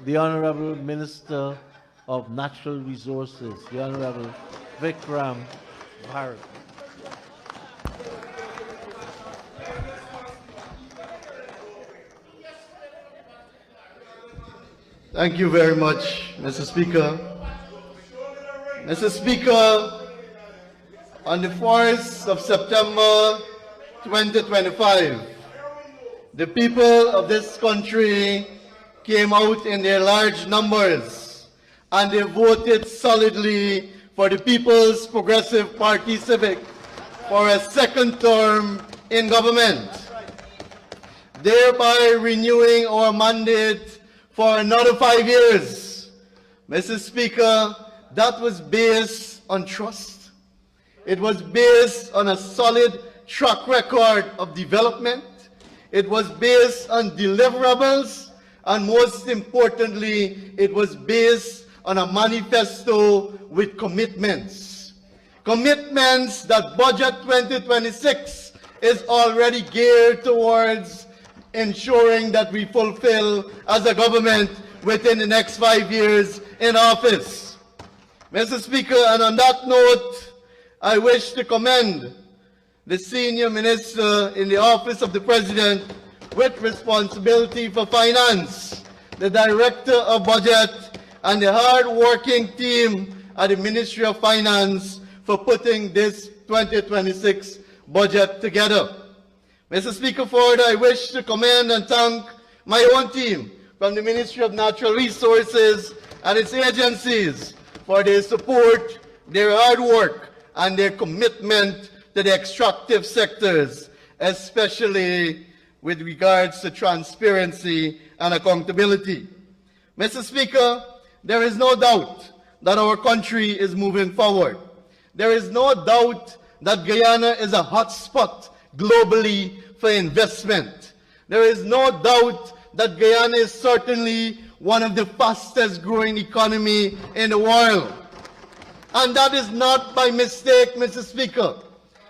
the Honorable Minister of Natural Resources, the Honorable Vickram Bharrat. Thank you very much, Mr. Speaker. Mr. Speaker, on the 4th of September 2025, the people of this country came out in their large numbers and they voted solidly for the People's Progressive Party Civic for a second term in government, thereby renewing our mandate for another 5 years. Mr. Speaker, that was based on trust. It was based on a solid track record of development. It was based on deliverables, and most importantly, it was based on a manifesto with commitments. Commitments that Budget 2026 is already geared towards ensuring that we fulfill as a government within the next 5 years in office. Mr. Speaker, and on that note, I wish to commend the senior minister in the office of the President with responsibility for finance, the Director of Budget, and the hard-working team at the Ministry of Finance for putting this 2026 budget together. Mr. Speaker, further, I wish to commend and thank my own team from the Ministry of Natural Resources and its agencies for their support, their hard work, and their commitment to the extractive sectors, especially with regards to transparency and accountability. Mr. Speaker, there is no doubt that our country is moving forward. There is no doubt that Guyana is a hotspot globally for investment. There is no doubt that Guyana is certainly one of the fastest growing economies in the world. And that is not by mistake, Mr. Speaker.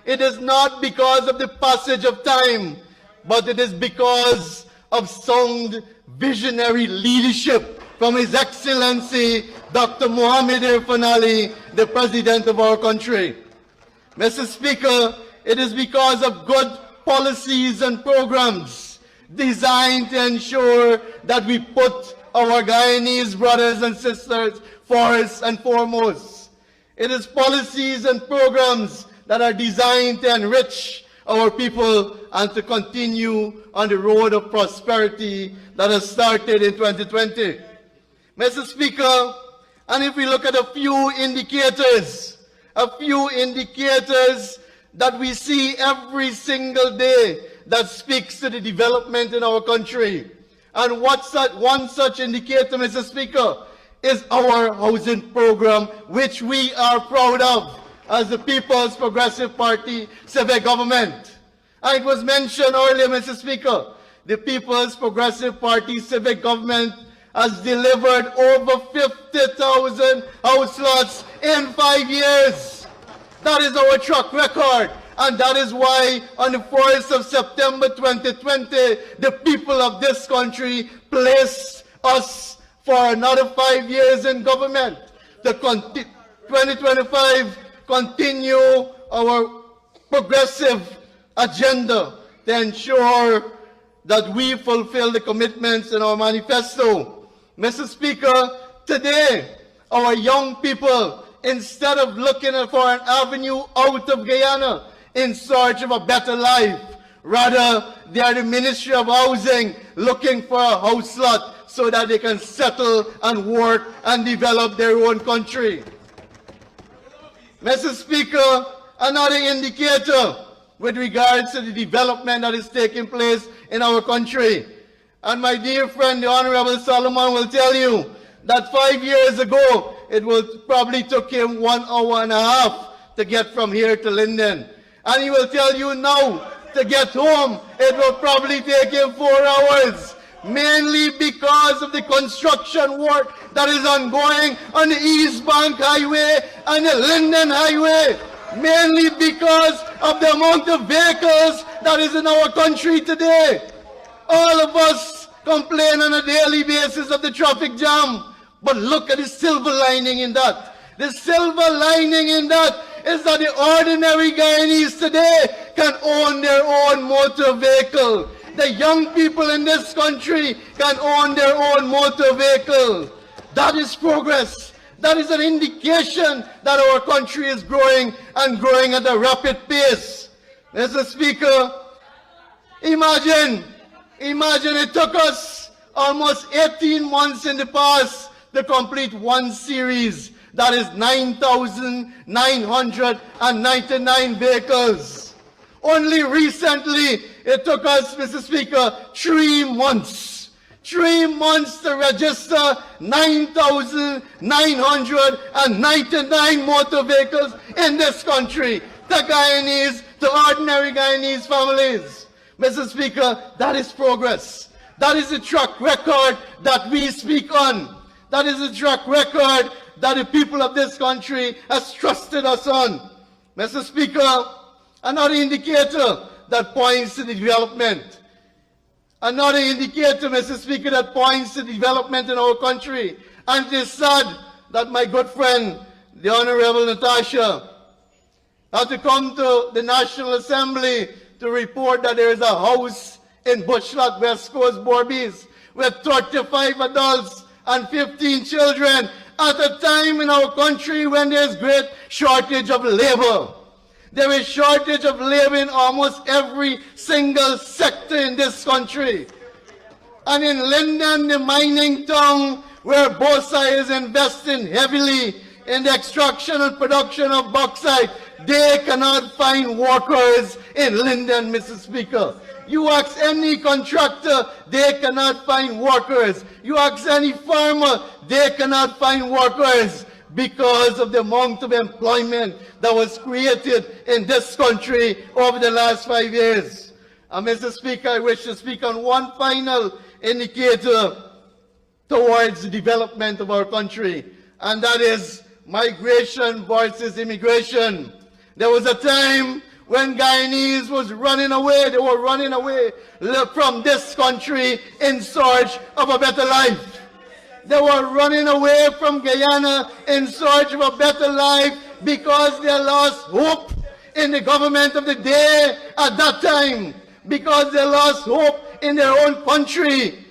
It is not because of the passage of time, but it is because of sound visionary leadership from His Excellency Dr. Mohamed Irfaan Ali, the President of our country. Mr. Speaker, it is because of good policies and programs designed to ensure that we put our Guyanese brothers and sisters first and foremost. It is policies and programs that are designed to enrich our people and to continue on the road of prosperity that has started in 2020. Mr. Speaker, and if we look at a few indicators that we see every single day that speaks to the development in our country. And one such indicator, Mr. Speaker, is our housing program, which we are proud of as the People's Progressive Party civic government. And it was mentioned earlier, Mr. Speaker, the People's Progressive Party civic government has delivered over 50,000 house lots in 5 years. That is our track record. And that is why on the 4th of September 2020, the people of this country placed us for another 5 years in government. The 2025 continue our progressive agenda to ensure that we fulfill the commitments in our manifesto. Mr. Speaker, today, our young people, instead of looking for an avenue out of Guyana in search of a better life, rather, they are the Ministry of Housing looking for a house lot so that they can settle and work and develop their own country. Mr. Speaker, another indicator with regards to the development that is taking place in our country. And my dear friend, the Honorable Solomon, will tell you that 5 years ago, it probably took him 1 hour and a half to get from here to Linden. And he will tell you now, to get home, it will probably take him 4 hours, mainly because of the construction work that is ongoing on the East Bank Highway and the Linden Highway, mainly because of the amount of vehicles that is in our country today. All of us complain on a daily basis of the traffic jam. But look at the silver lining in that. The silver lining in that is that the ordinary Guyanese today can own their own motor vehicle. The young people in this country can own their own motor vehicle. That is progress. That is an indication that our country is growing and growing at a rapid pace. Mr. Speaker, imagine it took us almost 18 months in the past to complete one series. That is 9,999 vehicles. Only recently, it took us, Mr. Speaker, 3 months. 3 months to register 9,999 motor vehicles in this country. To Guyanese, to ordinary Guyanese families. Mr. Speaker, that is progress. That is the track record that we speak on. That is the track record that the people of this country has trusted us on. Mr. Speaker, another indicator that points to the development. Another indicator, Mr. Speaker, that points to development in our country. And it is sad that my good friend, the Honorable Natasha, had to come to the National Assembly to report that there is a house in Bushlot, West Coast, Borbies, with 35 adults and 15 children at a time in our country when there is great shortage of labor. There is shortage of labor in almost every single sector in this country. And in Linden, the mining town, where Bosa is investing heavily in the extraction and production of bauxite, they cannot find workers in Linden, Mr. Speaker. You ask any contractor, they cannot find workers. You ask any farmer, they cannot find workers because of the amount of employment that was created in this country over the last 5 years. And Mr. Speaker, I wish to speak on one final indicator towards the development of our country, and that is migration versus immigration. There was a time when Guyanese was running away. They were running away from this country in search of a better life. They were running away from Guyana in search of a better life because they lost hope in the government of the day at that time, because they lost hope in their own country,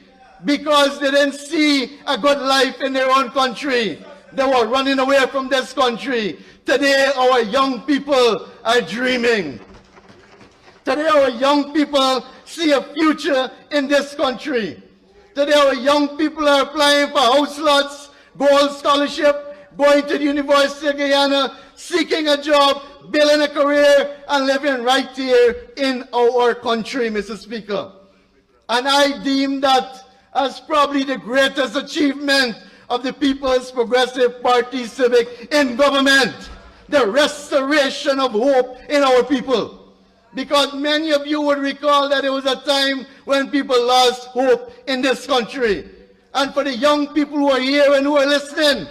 because they didn't see a good life in their own country. They were running away from this country. Today, our young people are dreaming. Today, our young people see a future in this country. Today, our young people are applying for house lots, gold scholarship, going to the University of Guyana, seeking a job, building a career, and living right here in our country, Mr. Speaker. And I deem that as probably the greatest achievement of the People's Progressive Party Civic in government, the restoration of hope in our people. Because many of you would recall that there was a time when people lost hope in this country. And for the young people who are here and who are listening,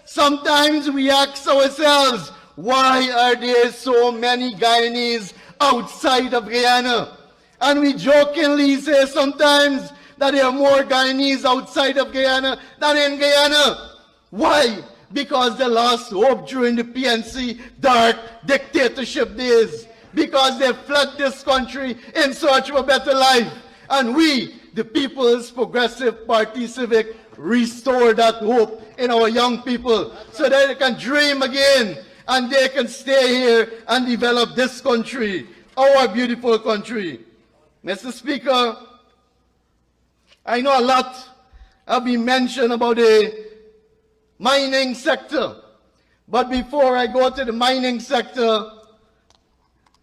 sometimes we ask ourselves, why are there so many Guyanese outside of Guyana? And we jokingly say sometimes that there are more Guyanese outside of Guyana than in Guyana. Why? Because they lost hope during the PNC dark dictatorship days. Because they fled this country in search of a better life. And we, the People's Progressive Party Civic, restore that hope in our young people so that they can dream again and they can stay here and develop this country, our beautiful country. Mr. Speaker, I know a lot have been mentioned about the mining sector. But before I go to the mining sector,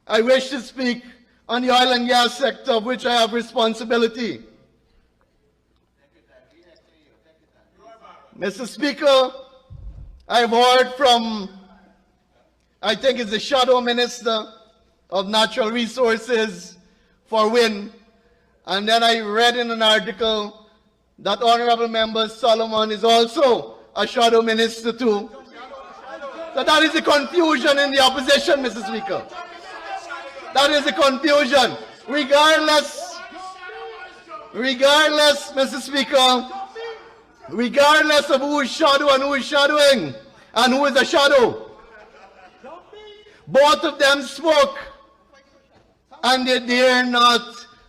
I wish to speak on the oil and gas sector, of which I have responsibility. Mr. Speaker, I've heard from, I think it's the Shadow Minister of Natural Resources for wind, and then I read in an article that Honorable Member Solomon is also a Shadow Minister too. So that is the confusion in the opposition, Mr. Speaker. That is the confusion. Regardless regardless, Mr. Speaker, regardless of who is shadow and who is shadowing and who is a shadow, both of them spoke, and they dare not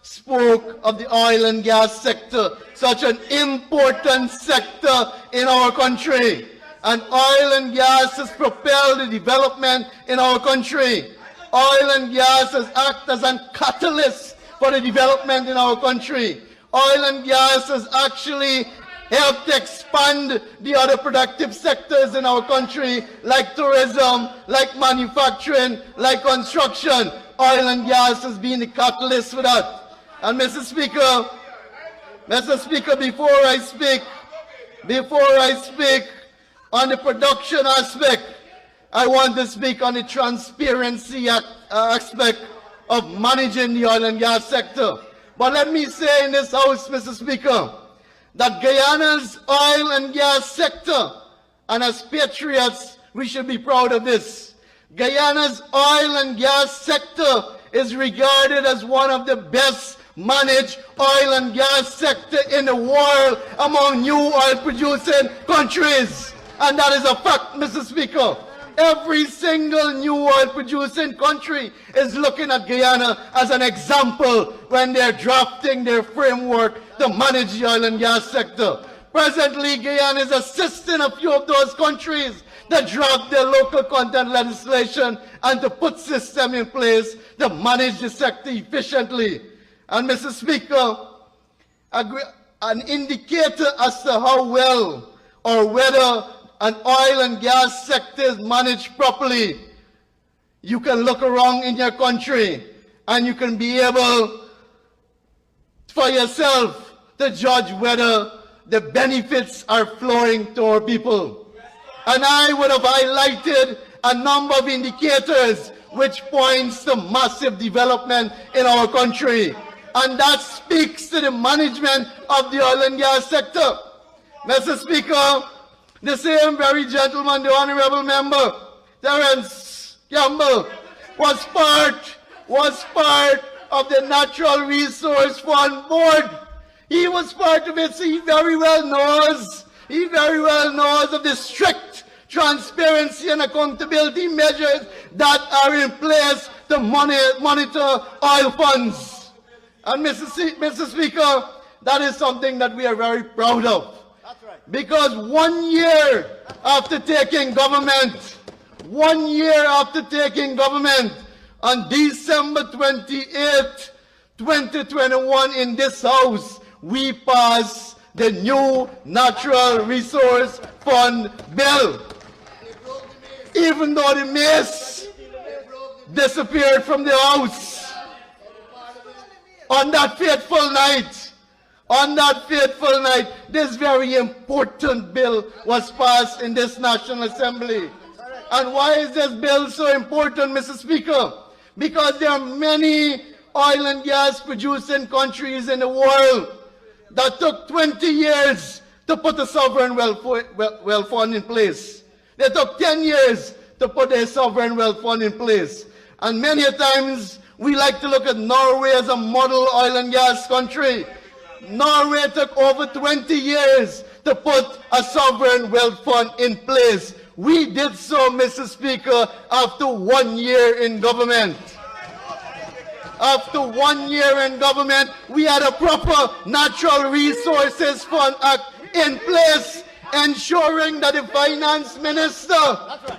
spoke of the oil and gas sector, such an important sector in our country. And oil and gas has propelled the development in our country. Oil and gas has acted as a catalyst for the development in our country. Oil and gas has actually helped expand the other productive sectors in our country, like tourism, like manufacturing, like construction. Oil and gas has been the catalyst for that. And Mr. Speaker, before I speak on the production aspect, I want to speak on the transparency aspect of managing the oil and gas sector. But let me say in this House, Mr. Speaker, that Guyana's oil and gas sector, and as patriots, we should be proud of this. Guyana's oil and gas sector is regarded as one of the best managed oil and gas sector in the world among new oil producing countries. And that is a fact, Mr. Speaker. Every single new oil producing country is looking at Guyana as an example when they're drafting their framework to manage the oil and gas sector. Presently, Guyana is assisting a few of those countries that draft their local content legislation and to put system in place to manage the sector efficiently. And Mr. Speaker, an indicator as to how well or whether an oil and gas sector is managed properly, you can look around in your country and you can be able for yourself to judge whether the benefits are flowing to our people. And I would have highlighted a number of indicators which points to massive development in our country. And that speaks to the management of the oil and gas sector. Mr. Speaker, the same very gentleman, the Honourable Member, Terence Campbell, was part of the Natural Resource Fund Board. He was part of it, so he very well knows of the strict transparency and accountability measures that are in place to monitor oil funds. And Mr. Speaker, that is something that we are very proud of. That's right. Because 1 year after taking government, on December 28, 2021 in this House, we passed the new Natural Resource Fund Bill. Even though the mace disappeared from the House, on that fateful night, this very important bill was passed in this National Assembly. And why is this bill so important, Mr. Speaker? Because there are many oil and gas producing countries in the world that took 20 years to put a sovereign wealth fund in place. They took 10 years to put a sovereign wealth fund in place. And many a times, we like to look at Norway as a model oil and gas country. Norway took over 20 years to put a sovereign wealth fund in place. We did so, Mr. Speaker, after 1 year in government. After 1 year in government, we had a proper Natural Resources Fund Act in place, ensuring that the finance minister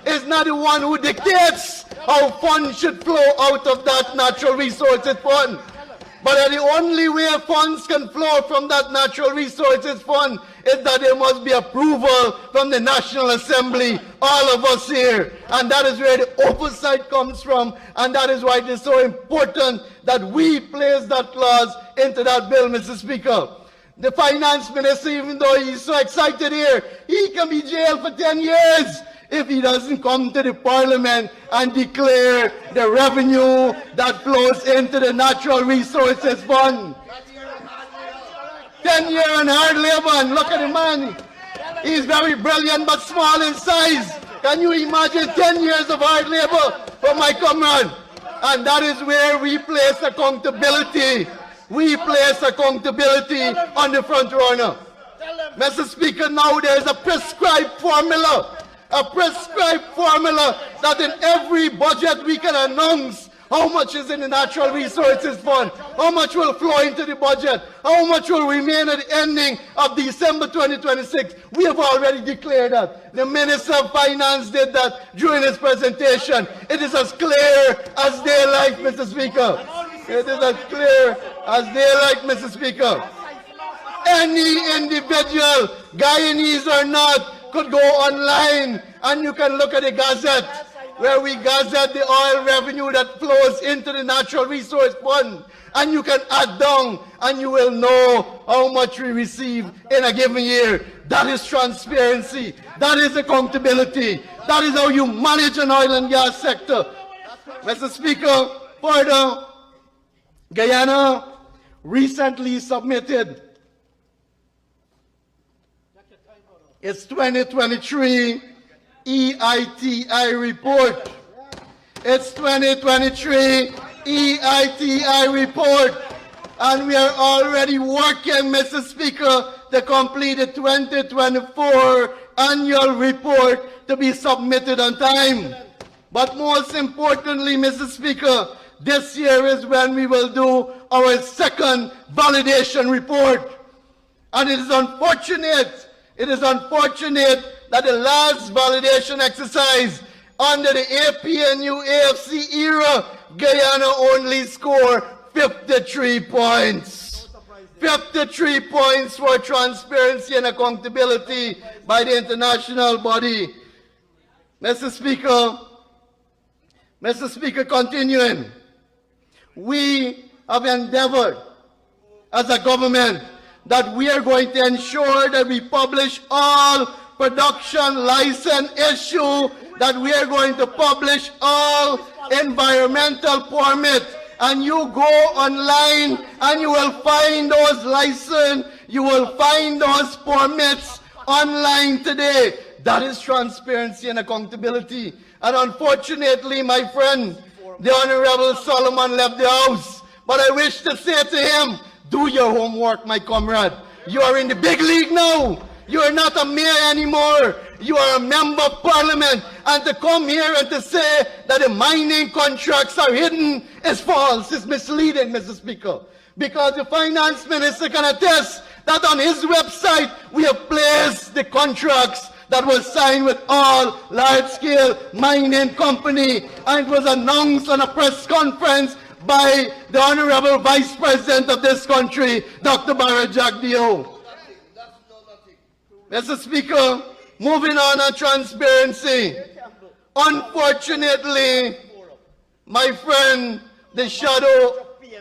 is not the one who dictates how funds should flow out of that Natural Resources Fund. But the only way funds can flow from that Natural Resources Fund is that there must be approval from the National Assembly, all of us here. And that is where the oversight comes from, and that is why it is so important that we place that clause into that bill, Mr. Speaker. The finance minister, even though he's so excited here, he can be jailed for 10 years if he doesn't come to the parliament and declare the revenue that flows into the Natural Resources Fund. 10 years in hard labor, and look at the man. He's very brilliant but small in size. Can you imagine 10 years of hard labor for my comrade? And that is where we place accountability. We place accountability on the front runner. Mr. Speaker, now there is a prescribed formula that in every budget we can announce how much is in the Natural Resources Fund, how much will flow into the budget, how much will remain at the ending of December 2026. We have already declared that. The Minister of Finance did that during his presentation. It is as clear as daylight, Mr. Speaker. It is as clear as daylight, Mr. Speaker. Any individual, Guyanese or not, could go online and you can look at the Gazette, where we gazette the oil revenue that flows into the Natural Resource Fund, and you can add down and you will know how much we receive in a given year. That is transparency. That is accountability. That is how you manage an oil and gas sector. Mr. Speaker, further, Guyana recently submitted its 2023 EITI report. It's 2023 EITI report. And we are already working, Mr. Speaker, to complete the 2024 annual report to be submitted on time. But most importantly, Mr. Speaker, this year is when we will do our second validation report. And it is unfortunate that the last validation exercise under the APNU AFC era, Guyana only scored 53 points. 53 points for transparency and accountability by the international body. Mr. Speaker, continuing, we have endeavored as a government that we are going to ensure that we publish all production license issue, that we are going to publish all environmental permit, and you go online and you will find those license, you will find those permits online today. That is transparency and accountability. And unfortunately, my friend, the Honorable Solomon left the house, but I wish to say to him, do your homework, my comrade. You are in the big league now. You are not a mayor anymore. You are a member of parliament. And to come here and to say that the mining contracts are hidden is false. It's misleading, Mr. Speaker. Because the finance minister can attest that on his website we have placed the contracts that was signed with all large-scale mining company. And it was announced on a press conference by the Honorable Vice President of this country, Dr. Bharrat. Mr. Speaker, moving on transparency. Unfortunately, my friend,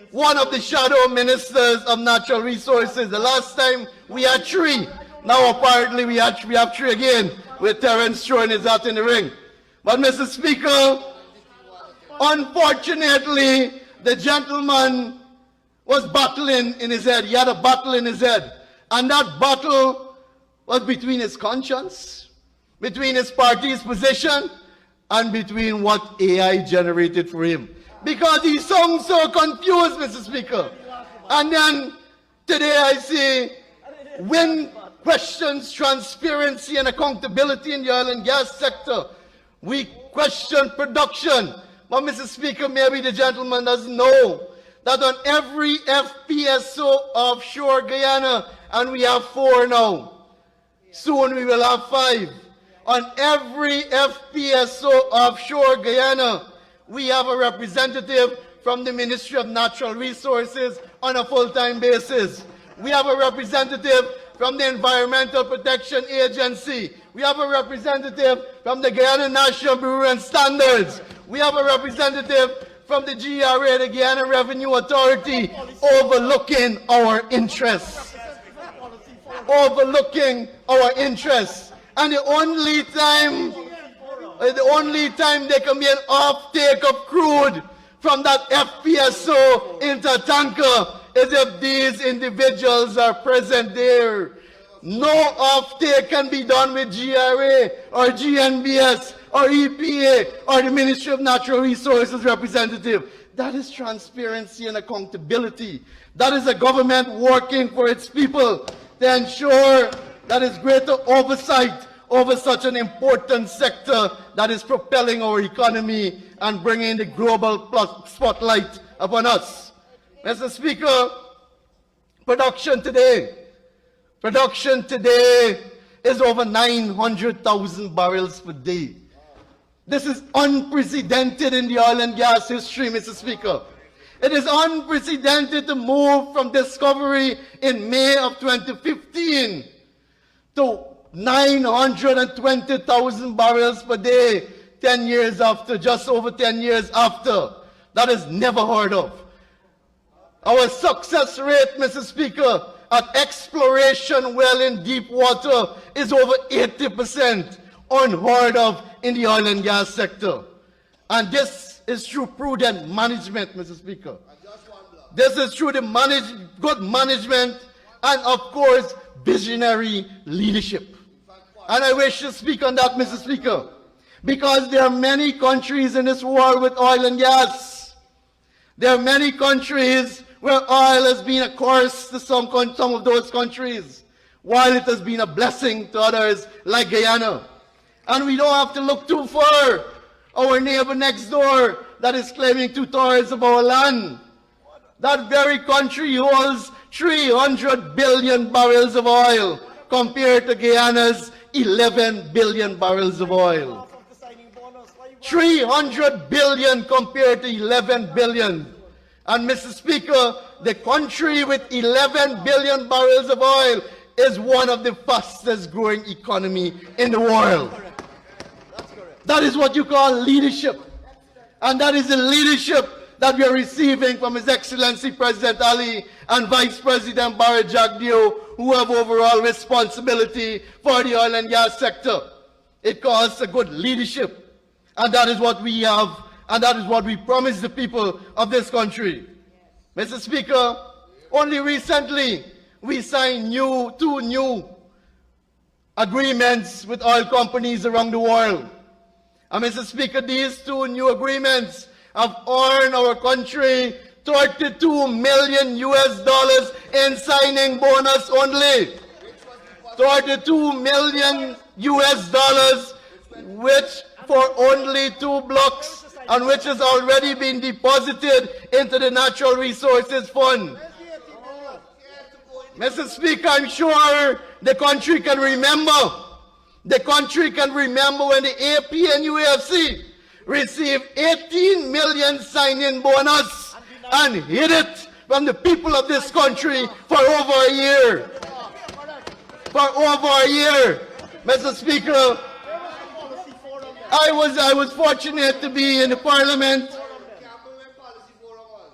one of the shadow ministers of natural resources, the last time we had 3. Now apparently we have 3 again, with Terence throwing his hat in the ring. But Mr. Speaker, unfortunately, the gentleman was battling in his head. He had a battle in his head. And that battle was between his conscience, between his party's position, and between what AI generated for him. Because he sounds so confused, Mr. Speaker. And then today I see, when questions transparency and accountability in the oil and gas sector, we question production. But Mr. Speaker, maybe the gentleman doesn't know that on every FPSO offshore Guyana, and we have 4 now, soon we will have 5. On every FPSO offshore Guyana, we have a representative from the Ministry of Natural Resources on a full-time basis. We have a representative from the Environmental Protection Agency. We have a representative from the Guyana National Bureau and Standards. We have a representative from the GRA, the Guyana Revenue Authority, overlooking our interests. Overlooking our interests. And the only time there can be an offtake of crude from that FPSO into a tanker is if these individuals are present there. No offtake can be done with GRA or GNBS or EPA or the Ministry of Natural Resources representative. That is transparency and accountability. That is a government working for its people to ensure that is greater oversight over such an important sector that is propelling our economy and bringing the global spotlight upon us. Mr. Speaker, production today is over 900,000 barrels per day. This is unprecedented in the oil and gas history, Mr. Speaker. It is unprecedented to move from discovery in May of 2015 to 920,000 barrels per day 10 years after, just over 10 years after. That is never heard of. Our success rate, Mr. Speaker, at exploration well in deep water is over 80%, unheard of in the oil and gas sector. And this is through prudent management, Mr. Speaker. This is through the good management and, of course, visionary leadership. And I wish to speak on that, Mr. Speaker, because there are many countries in this world with oil and gas. There are many countries where oil has been a curse to some of those countries, while it has been a blessing to others like Guyana. And we don't have to look too far. Our neighbor next door that is claiming 2/3 of our land. That very country holds 300 billion barrels of oil compared to Guyana's 11 billion barrels of oil. 300 billion compared to 11 billion. And Mr. Speaker, the country with 11 billion barrels of oil is one of the fastest growing economy in the world. That is what you call leadership. And that is the leadership that we are receiving from His Excellency President Ali and Vice President Bharrat Jagdeo, who have overall responsibility for the oil and gas sector. It calls for good leadership. And that is what we have, and that is what we promise the people of this country. Mr. Speaker, only recently we signed two new agreements with oil companies around the world. And Mr. Speaker, these two new agreements have earned our country $32 million in signing bonus only. $32 million, which for only 2 blocks, and which has already been deposited into the Natural Resources Fund. Mr. Speaker, I'm sure the country can remember. The country can remember when the AP and UAFC received 18 million sign-in bonus and hid it from the people of this country for over a year. For over a year. Mr. Speaker, I was fortunate to be in the Parliament.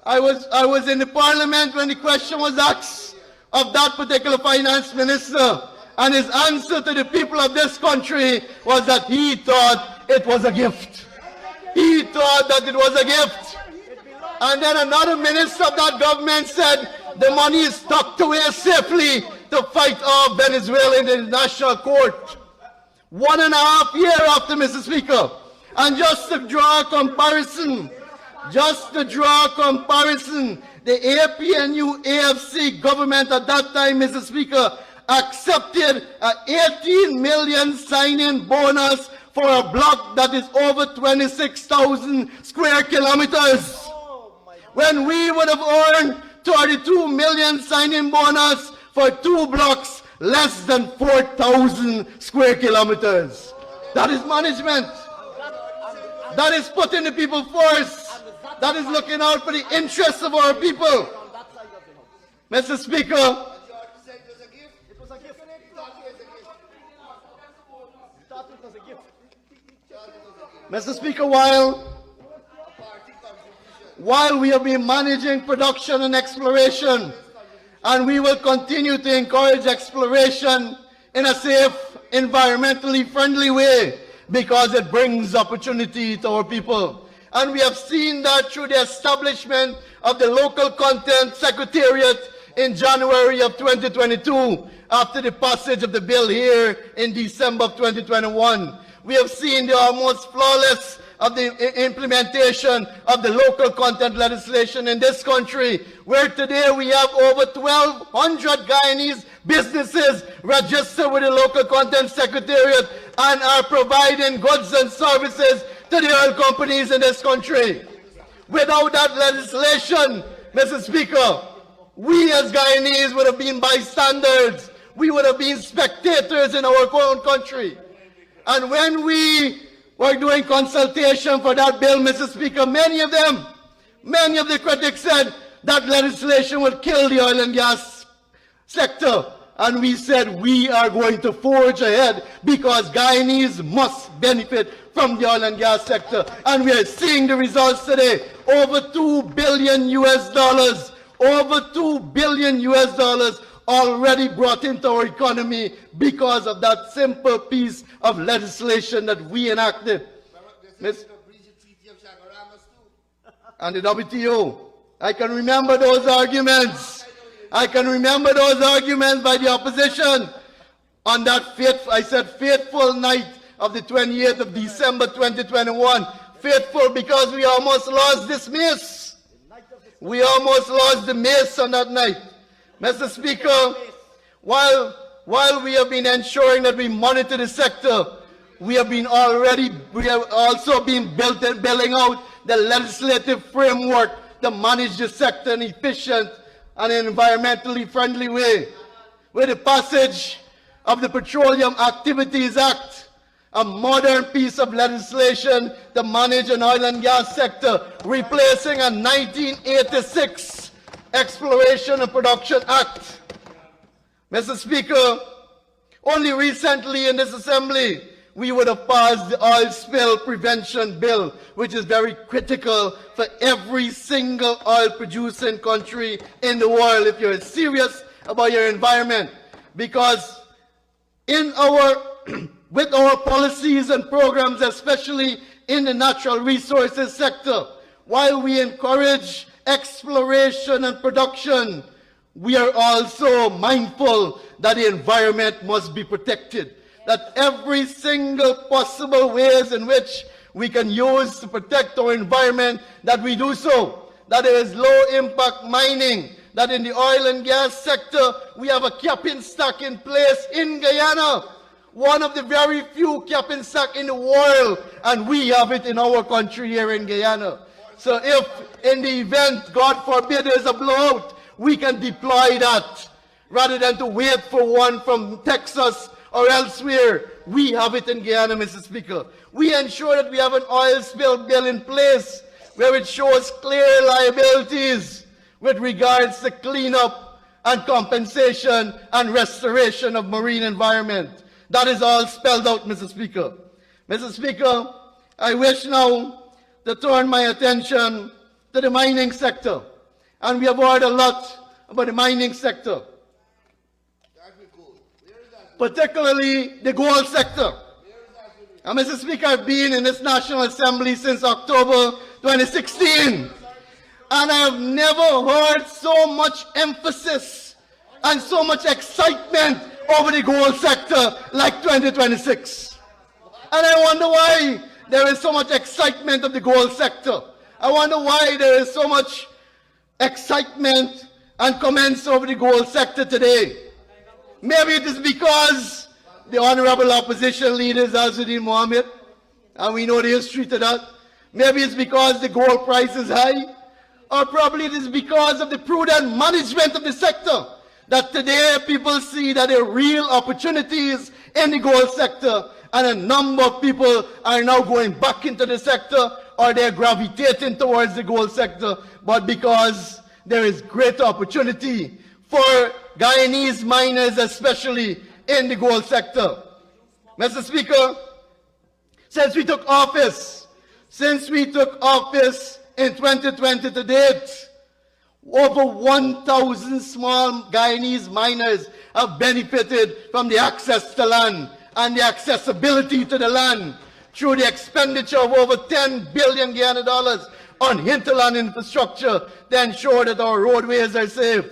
I was in the Parliament when the question was asked of that particular finance minister, and his answer to the people of this country was that he thought it was a gift. He thought that it was a gift. And then another minister of that government said the money is tucked away safely to fight off Venezuela in the International Court. 1.5 years after, Mr. Speaker. And just to draw a comparison, the APNU AFC government at that time, Mr. Speaker, accepted an 18 million sign-in bonus for a block that is over 26,000 square kilometers. When we would have earned 32 million sign-in bonus for 2 blocks less than 4,000 square kilometers. That is management. That is putting the people first. That is looking out for the interests of our people. Mr. Speaker, Mr. Speaker, while we have been managing production and exploration, and we will continue to encourage exploration in a safe, environmentally friendly way, because it brings opportunity to our people. And we have seen that through the establishment of the Local Content Secretariat in January of 2022, after the passage of the bill here in December of 2021. We have seen the almost flawless of the implementation of the local content legislation in this country, where today we have over 1,200 Guyanese businesses registered with the local content secretariat and are providing goods and services to the oil companies in this country. Without that legislation, Mr. Speaker, we as Guyanese would have been bystanders. We would have been spectators in our own country. And when we were doing consultation for that bill, Mr. Speaker, many of the critics said that legislation would kill the oil and gas sector. And we said we are going to forge ahead because Guyanese must benefit from the oil and gas sector. And we are seeing the results today. Over $2 billion over $2 billion already brought into our economy because of that simple piece of legislation that we enacted. And the WTO. I can remember those arguments. I can remember those arguments by the opposition on that fateful night of the 28th of December 2021. Faithful because we almost lost this miss. We almost lost the miss on that night. Mr. Speaker, while we have been ensuring that we monitor the sector, we have also been building out the legislative framework to manage the sector in an efficient and environmentally friendly way. With the passage of the Petroleum Activities Act, a modern piece of legislation to manage an oil and gas sector, replacing a 1986 Exploration and Production Act. Mr. Speaker, only recently in this assembly, we would have passed the oil spill prevention bill, which is very critical for every single oil producing country in the world if you're serious about your environment. Because with our policies and programs, especially in the natural resources sector, while we encourage exploration and production, we are also mindful that the environment must be protected. That every single possible ways in which we can use to protect our environment, that we do so. That there is low impact mining, that in the oil and gas sector, we have a capping stack in place in Guyana. One of the very few capping stack in the world, and we have it in our country here in Guyana. So if in the event, God forbid, there's a blowout, we can deploy that rather than to wait for one from Texas or elsewhere. We have it in Guyana, Mr. Speaker. We ensure that we have an oil spill bill in place where it shows clear liabilities with regards to cleanup and compensation and restoration of marine environment. That is all spelled out, Mr. Speaker. Mr. Speaker, I wish now to turn my attention to the mining sector. And we have heard a lot about the mining sector, particularly the gold sector. And Mr. Speaker, I've been in this National Assembly since October 2016. And I've never heard so much emphasis and so much excitement over the gold sector like 2026. And I wonder why there is so much excitement of the gold sector. I wonder why there is so much excitement and comments over the gold sector today. Maybe it is because the honorable opposition leader is Azudin Mohammed, and we know the history to that. Maybe it's because the gold price is high, or probably it is because of the prudent management of the sector, that today people see that there are real opportunities in the gold sector, and a number of people are now going back into the sector, or they're gravitating towards the gold sector, but because there is great opportunity for Guyanese miners, especially in the gold sector. Mr. Speaker, since we took office in 2020 to date, over 1,000 small Guyanese miners have benefited from the access to land and the accessibility to the land through the expenditure of over $10 billion Guyana dollars on hinterland infrastructure to ensure that our roadways are safe.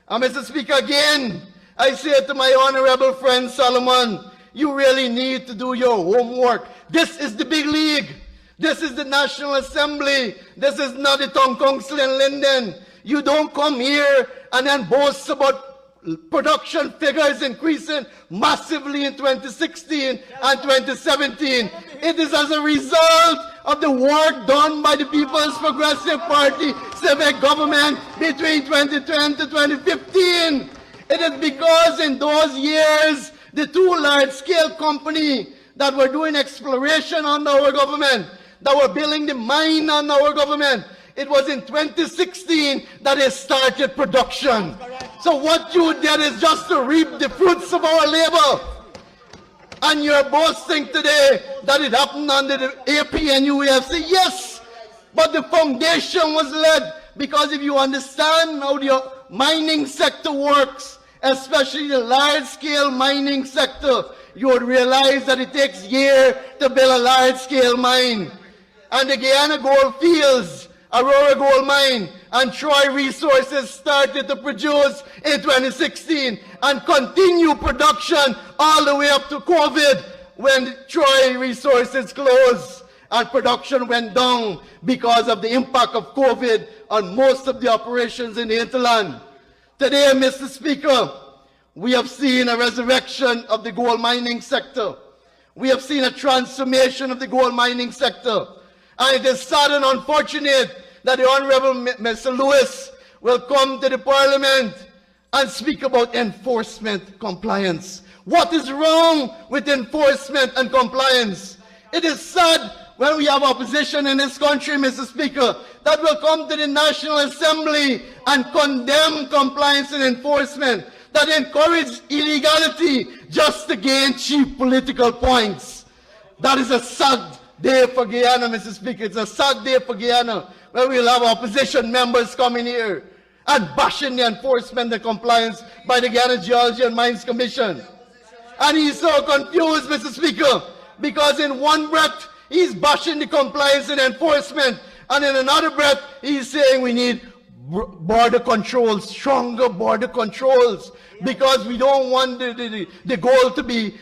And Mr. Speaker, again, I say to my honorable friend Solomon, you really need to do your homework. This is the big league. This is the National Assembly. This is not the Town Council in Linden. You don't come here and then boast about production figures increasing massively in 2016 and 2017. It is as a result of the work done by the People's Progressive Party civic government between 2010 to 2015. It is because in those years, the two large-scale companies that were doing exploration on our government, that were building the mine on our government, it was in 2016 that they started production. So what you did is just to reap the fruits of our labor. And you're boasting today that it happened under the AP and UEFC. Yes, but the foundation was laid, because if you understand how the mining sector works, especially the large-scale mining sector, you would realize that it takes years to build a large-scale mine. And the Guyana Gold Fields, Aurora Gold Mine, and Troy Resources started to produce in 2016 and continue production all the way up to COVID, when Troy Resources closed and production went down because of the impact of COVID on most of the operations in the hinterland. Today, Mr. Speaker, we have seen a resurrection of the gold mining sector. We have seen a transformation of the gold mining sector. And it is sad and unfortunate that the Honorable Mr. Lewis will come to the Parliament and speak about enforcement compliance. What is wrong with enforcement and compliance? It is sad when we have opposition in this country, Mr. Speaker, that will come to the National Assembly and condemn compliance and enforcement, that encourage illegality just to gain cheap political points. That is a sad day for Guyana, Mr. Speaker. It's a sad day for Guyana, where we'll have opposition members coming here and bashing the enforcement and compliance by the Guyana Geology and Mines Commission. And he's so confused, Mr. Speaker, because in one breath, he's bashing the compliance and enforcement, and in another breath, he's saying we need border controls, stronger border controls, because we don't want the gold to be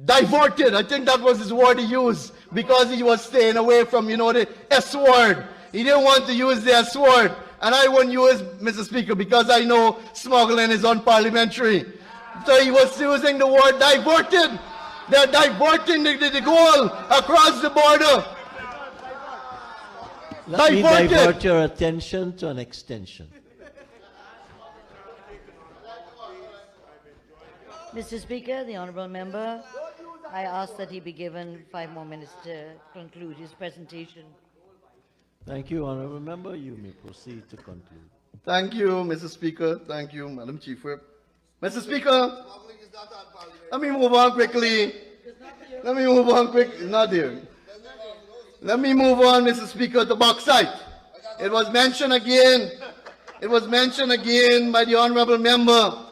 diverted. I think that was his word he used, because he was staying away from, the S word. He didn't want to use the S word. And I won't use, Mr. Speaker, because I know smuggling is unparliamentary. So he was using the word diverted. They're diverting the gold across the border. Let me divert your attention to an extension. Mr. Speaker, the honourable member, I ask that he be given 5 more minutes to conclude his presentation. Thank you, honourable member. You may proceed to conclude. Thank you, Mr. Speaker. Thank you, Madam Chief Whip. Mr. Speaker, let me move on quickly. Let me move on quick. It's not here. Let me move on, Mr. Speaker, to bauxite. It was mentioned again. It was mentioned again by the honourable member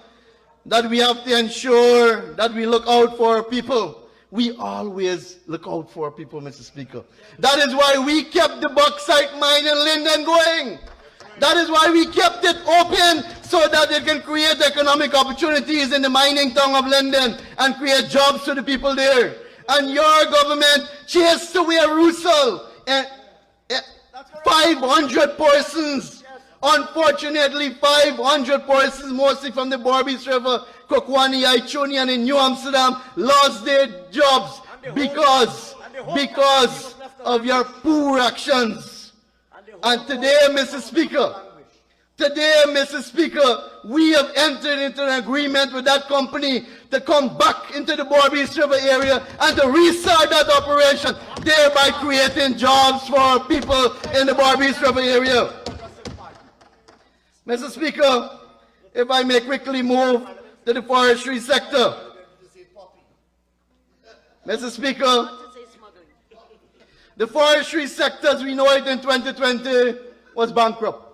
that we have to ensure that we look out for our people. We always look out for our people, Mr. Speaker. That is why we kept the bauxite mine in Linden going. That is why we kept it open, so that it can create economic opportunities in the mining town of Linden and create jobs for the people there. And your government chased away Russell and 500 persons. Unfortunately, 500 persons, mostly from the Barbies River, Kokwani, Aichuni, and in New Amsterdam, lost their jobs because of your poor actions. And today, Mr. Speaker, we have entered into an agreement with that company to come back into the Barbies River area and to restart that operation, thereby creating jobs for people in the Barbies River area. Mr. Speaker, if I may quickly move to the forestry sector. Mr. Speaker, the forestry sector, as we know it in 2020, was bankrupt.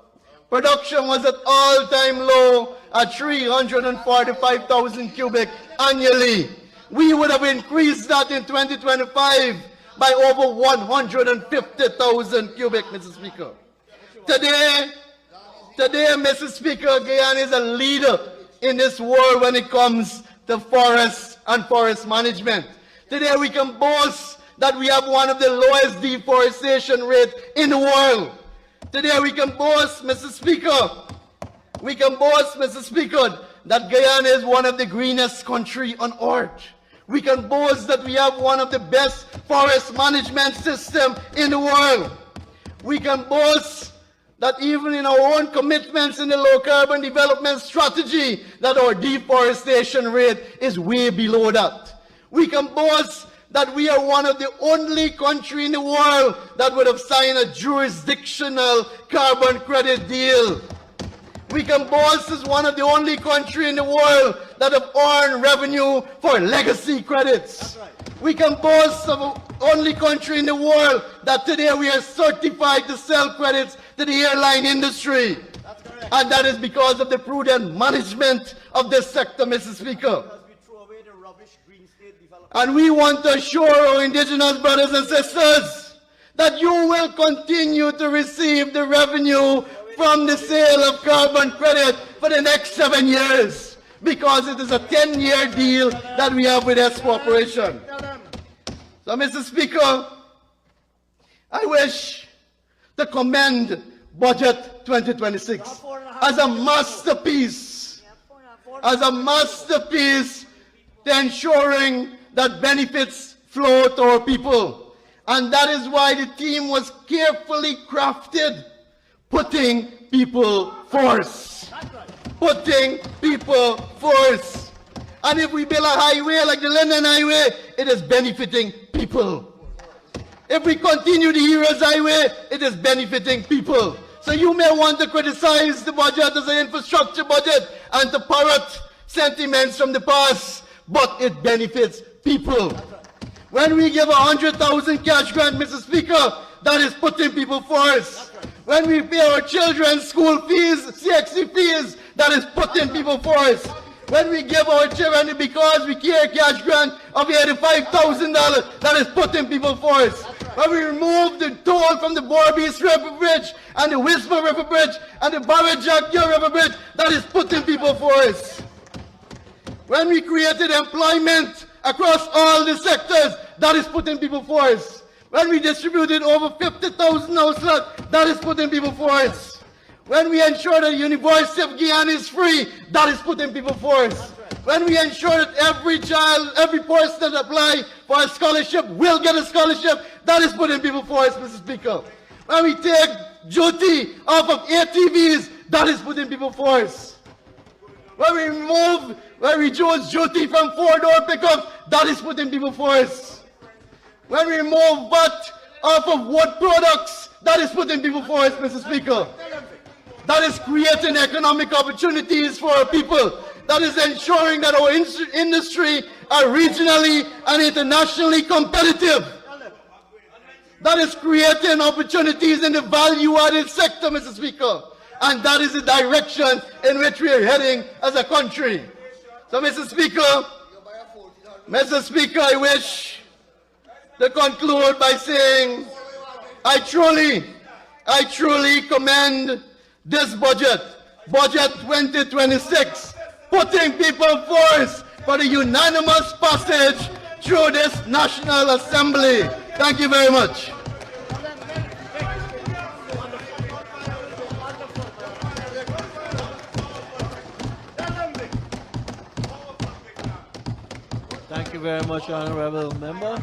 Production was at all-time low at 345,000 cubic annually. We would have increased that in 2025 by over 150,000 cubic, Mr. Speaker. Today, Mr. Speaker, Guyana is a leader in this world when it comes to forests and forest management. Today we can boast that we have one of the lowest deforestation rates in the world. Today we can boast, Mr. Speaker, that Guyana is one of the greenest countries on earth. We can boast that we have one of the best forest management systems in the world. We can boast that even in our own commitments in the low carbon development strategy, that our deforestation rate is way below that. We can boast that we are one of the only countries in the world that would have signed a jurisdictional carbon credit deal. We can boast as one of the only countries in the world that have earned revenue for legacy credits. We can boast of the only country in the world that today we are certified to sell credits to the airline industry. And that is because of the prudent management of this sector, Mr. Speaker. And we want to assure our indigenous brothers and sisters that you will continue to receive the revenue from the sale of carbon credit for the next 7 years, because it is a 10-year deal that we have with S Corporation. So, Mr. Speaker, I wish to commend Budget 2026 as a masterpiece to ensuring that benefits flow to our people. And that is why the team was carefully crafted, putting people first. Putting people first. And if we build a highway like the London Highway, it is benefiting people. If we continue the Heroes Highway, it is benefiting people. So you may want to criticize the budget as an infrastructure budget and to parrot sentiments from the past, but it benefits people. When we give 100,000 cash grant, Mr. Speaker, that is putting people first. When we pay our children's school fees, CXC fees, that is putting people first. When we give our children the Because We Care cash grant of $85,000, that is putting people first. When we remove the toll from the Borbees River Bridge and the Whisper River Bridge and the Bharrat River Bridge, that is putting people first. When we created employment across all the sectors, that is putting people first. When we distributed over 50,000 house lots, that is putting people first. When we ensure that the University of Guyana is free, that is putting people first. When we ensure that every child, every person that applies for a scholarship will get a scholarship, that is putting people first, Mr. Speaker. When we take duty off of ATVs, that is putting people first. When we reduce duty from four-door pickups, that is putting people first. When we remove VAT off of wood products, that is putting people first, Mr. Speaker. That is creating economic opportunities for our people. That is ensuring that our industry are regionally and internationally competitive. That is creating opportunities in the value-added sector, Mr. Speaker. And that is the direction in which we are heading as a country. So, Mr. Speaker, I wish to conclude by saying I truly commend this budget 2026, putting people first for the unanimous passage through this National Assembly. Thank you very much. Thank you very much, Honorable Member.